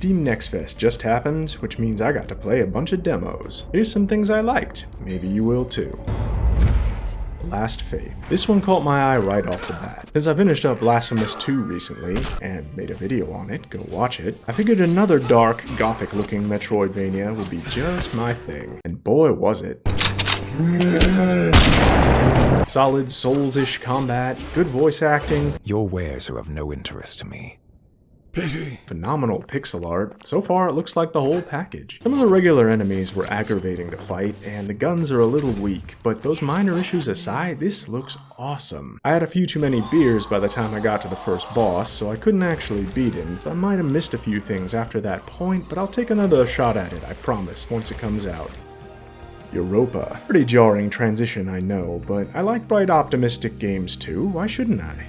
Steam Next Fest just happened, which means I got to play a bunch of demos. Here's some things I liked. Maybe you will too. Last Faith. This one caught my eye right off the bat. Since I finished up Blasphemous 2 recently, and made a video on it, go watch it, I figured another dark, gothic-looking Metroidvania would be just my thing. And boy was it. Solid Souls-ish combat, good voice acting. Your wares are of no interest to me. Pity. Phenomenal pixel art. So far, it looks like the whole package. Some of the regular enemies were aggravating to fight, and the guns are a little weak, but those minor issues aside, this looks awesome. I had a few too many beers by the time I got to the first boss, so I couldn't actually beat him, so I might have missed a few things after that point, but I'll take another shot at it, I promise, once it comes out. Europa. Pretty jarring transition, I know, but I like bright optimistic games too, why shouldn't I?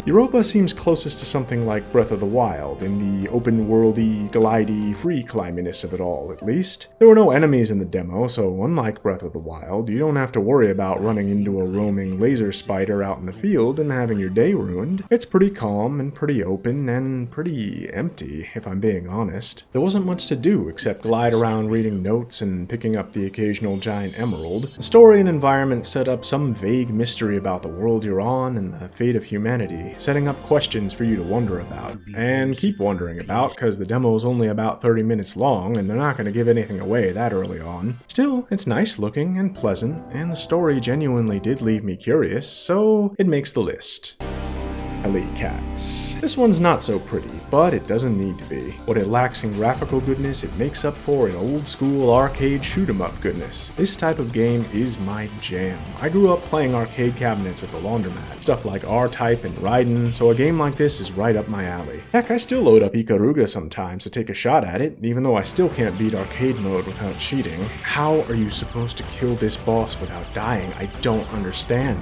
Europa seems closest to something like Breath of the Wild, in the open-worldy, glidey, free-climbiness of it all, at least. There were no enemies in the demo, so unlike Breath of the Wild, you don't have to worry about running into a roaming laser spider out in the field and having your day ruined. It's pretty calm and pretty open and pretty empty, if I'm being honest. There wasn't much to do except glide around reading notes and picking up the occasional giant emerald. The story and environment set up some vague mystery about the world you're on and the fate of humanity, setting up questions for you to wonder about, and keep wondering about, because the demo is only about 30 minutes long, and they're not going to give anything away that early on. Still, it's nice looking and pleasant, and the story genuinely did leave me curious, so it makes the list. Heli-cats. This one's not so pretty, but it doesn't need to be. What it lacks in graphical goodness, it makes up for in old-school arcade shoot-'em-up goodness. This type of game is my jam. I grew up playing arcade cabinets at the laundromat, stuff like R-Type and Raiden, so a game like this is right up my alley. Heck, I still load up Ikaruga sometimes to take a shot at it, even though I still can't beat arcade mode without cheating. How are you supposed to kill this boss without dying? I don't understand.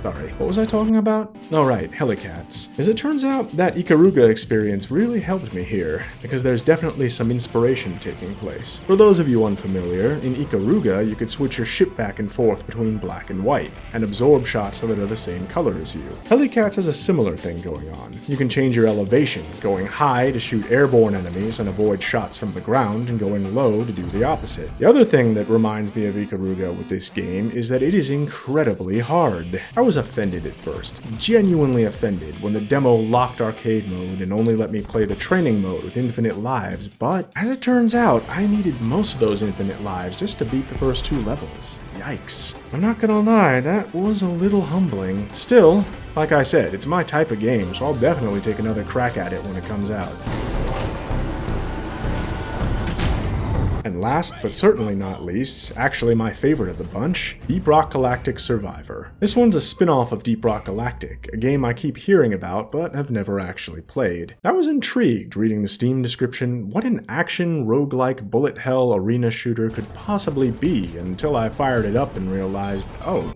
Sorry, what was I talking about? Oh right, heli-cats. As it turns out, that Ikaruga experience really helped me here, because there's definitely some inspiration taking place. For those of you unfamiliar, in Ikaruga you could switch your ship back and forth between black and white, and absorb shots that are the same color as you. Heli-cats has a similar thing going on. You can change your elevation, going high to shoot airborne enemies and avoid shots from the ground, and going low to do the opposite. The other thing that reminds me of Ikaruga with this game is that it is incredibly hard. I was offended at first, genuinely offended, when the demo locked arcade mode and only let me play the training mode with infinite lives, but as it turns out, I needed most of those infinite lives just to beat the first 2 levels. Yikes. I'm not gonna lie, that was a little humbling. Still, like I said, it's my type of game, so I'll definitely take another crack at it when it comes out. And last, but certainly not least, actually my favorite of the bunch, Deep Rock Galactic Survivor. This one's a spin-off of Deep Rock Galactic, a game I keep hearing about but have never actually played. I was intrigued reading the Steam description what an action roguelike bullet hell arena shooter could possibly be until I fired it up and realized, oh,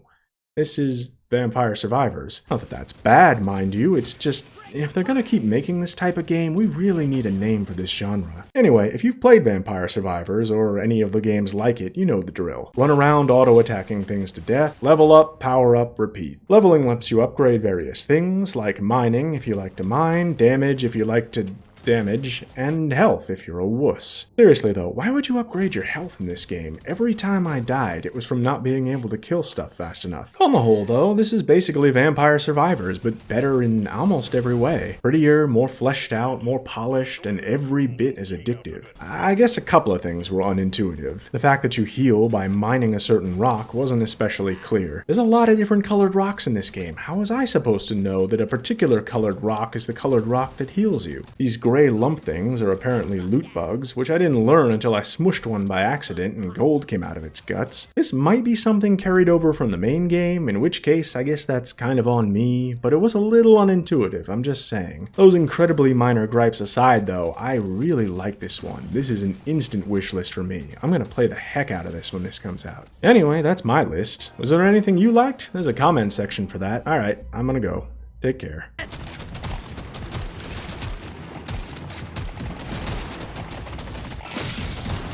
this is Vampire Survivors. Not that that's bad, mind you, it's just, if they're gonna keep making this type of game, we really need a name for this genre. Anyway, if you've played Vampire Survivors, or any of the games like it, you know the drill. Run around auto-attacking things to death, level up, power up, repeat. Leveling lets you upgrade various things, like mining if you like to mine, damage if you like to damage, and health if you're a wuss. Seriously though, why would you upgrade your health in this game? Every time I died, it was from not being able to kill stuff fast enough. On the whole though, this is basically Vampire Survivors, but better in almost every way. Prettier, more fleshed out, more polished, and every bit as addictive. I guess a couple of things were unintuitive. The fact that you heal by mining a certain rock wasn't especially clear. There's a lot of different colored rocks in this game. How was I supposed to know that a particular colored rock is the colored rock that heals you? These gray lump things are apparently loot bugs, which I didn't learn until I smushed one by accident and gold came out of its guts. This might be something carried over from the main game, in which case I guess that's kind of on me, but it was a little unintuitive, I'm just saying. Those incredibly minor gripes aside though, I really like this one. This is an instant wish list for me. I'm gonna play the heck out of this when this comes out. Anyway, that's my list. Was there anything you liked? There's a comment section for that. Alright, I'm gonna go. Take care.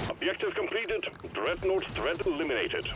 Objective completed. Dreadnought threat eliminated.